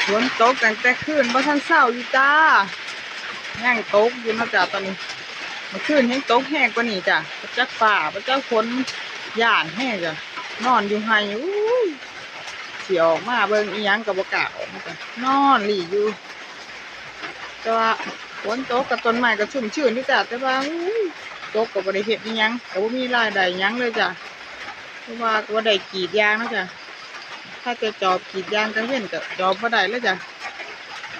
ฝนตกตั้งแต่คืนบ่ทันเช้าอยู่จ้ายังตกอยู่นะจ้าตอนนี้เมื่อคืนยังตกแห้งกว่านี้จ้ะพระเจ้าฝ่าพระเจ้าฝนย่านแห้งจ้ะนอนอยู่ไห้อุ้ยสิออกมาเบิ่งอีหยังก็บ่กล้าออกมาจ้ะนอนหลีอยู่แต่ว่าฝนตกกับต้นไม้ก็ชุ่มชื้นอยู่จ้ะแต่ว่าอุ้ยตกก็บ่ได้เฮ็ดอีหยังก็บ่มีรายได้หยังเลยจ้ะเพราะว่าก็บ่ได้กรีดยางนะจ้ะถ้าจะจอบกรีดยางก็เว้นก็จอบบ่ได้แล้วจ้ะ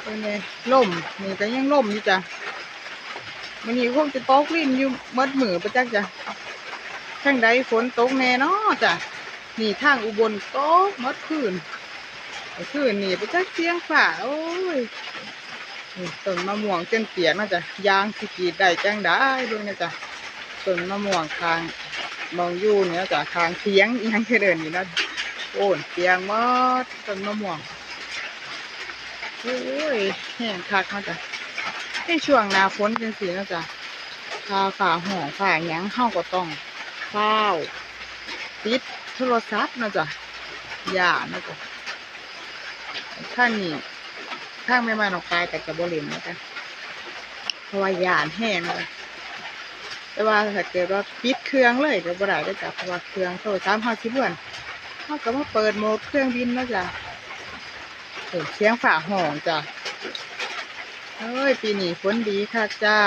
เป็นไงล่มนี่ก็ยังล่มอยู่จ้ะมันนี้คงจะตกลิ้นอยู่มัดมือประจักจ้ะทางใดฝนตกแน่เนาะจ้ะนี่ทางอุบลตกมัดคืนนี่ประจักเสียงฝ่าโอ้ยนี่ต้นมะม่วงเส้นเปียกนะจ้ะยางสิกรีดได้จังได้ด้วยนะจ้ะต้นมะม่วงทางมองอยู่เนี่ยจ้ะทางเสียงยังแค่เดินอยู่นะโอ้ยเสียงมัดต้นมะม่วงโอ้ยแห้งคักนะจ้ะในช่วงหน้าฝนจังซี่นะจ๊ะฝ่าห้องฝ่าหยังเฮาก็ต้องเฝ้าปิดโทรศัพท์นะจ๊ะอย่านะจ๊ะถ้านี่ทางแม่มาน้องปลายแต่ก็บ่เล่นนะจ๊ะเพราะว่าย่านแห้งนะแต่ว่าถ้าเกิดว่าปิดเครื่องเลยก็บ่ได้เด้อจ้ะเพราะว่าเครื่องโทรศัพท์เฮาสิเบิ่นเฮาก็มาเปิดโหมดเครื่องบินนะจ๊ะเสียงฝ่าห้องจ้ะเอ้ยปีนี้ฝนดีค่ะจ้า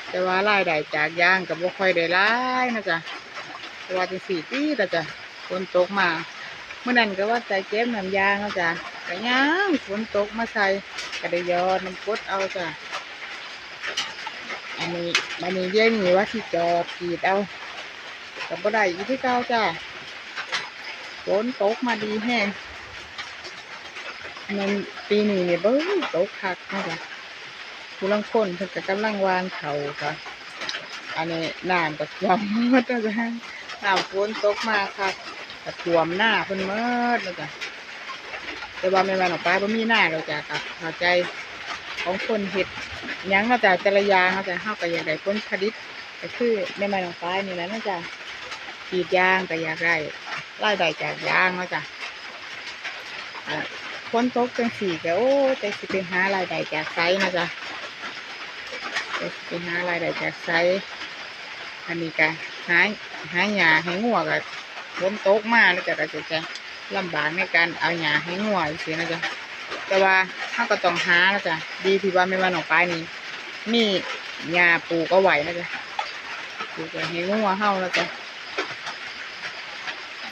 แต่ว่ารายได้จากยางกับบ่ค่อยได้รายนะจ๊ะเพราะว่าจังสี่ปีแต่จ้ะฝนตกมาเมื่อนั้นก็ว่าใจเจ็บน้ำยางนะจ๊ะก็ยังฝนตกมาใส่ก็ได้ยอดน้ำกดเอาจ้ะอันนี้เย็นนี่ว่าที่จอบกรีดเอากับบ่ได้อยู่ที่เก่าจ้ะฝนตกมาดีแห้งมันปีนี้เนี่ยเบิ้งตกคักนะจ๊ะผู้ลังคนเพิ่นก็กำลังวานเขาค่ะอันนี้น้ำก็ท่วมหมดนะจ๊ะน้ำฝนตกมาค่ะก็ท่วมหน้าเพิ่นหมดนะจ๊ะแต่ว่าแม่บ้านของป้าบ่มีหน้าเราจ้ะค่ะเข้าใจของคนเฮ็ดหยังนะจ๊ะแต่ละอย่างนะจ๊ะเฮาก็อยากได้ผลผลิตก็คือแม่บ้านของป้านี่แหละนะจ๊ะกรีดยางก็อยากได้รายได้จากยางนะจ๊ะฝนตกจังสี่ก็โอ้แต่สิไปหารายได้จากไสนะจ๊ะแต่สิไปหารายได้จากไสอันนี้ก็หาหญ้าให้งัวก็ฝนตกมาแล้วก็จะลำบากในการเอาหญ้าให้งัวสินะจ๊ะแต่ว่าเราก็ต้องหานะจ๊ะดีที่ว่าไม่ว่าน้องปลายนี่มีหญ้าปลูกเอาไว้นะจ๊ะปลูกไว้ให้งัวเฮานะจ๊ะ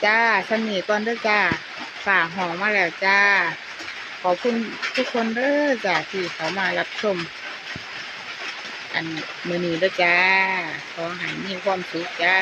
จ้าสำนีก่อนเด้อจ้าฝ่าห้องมาแล้วจ้าขอบคุณทุกคนเด้อจ้าที่เขามารับชมอันมื้อนี้เด้อจ้าขอให้มีความสุขจ้า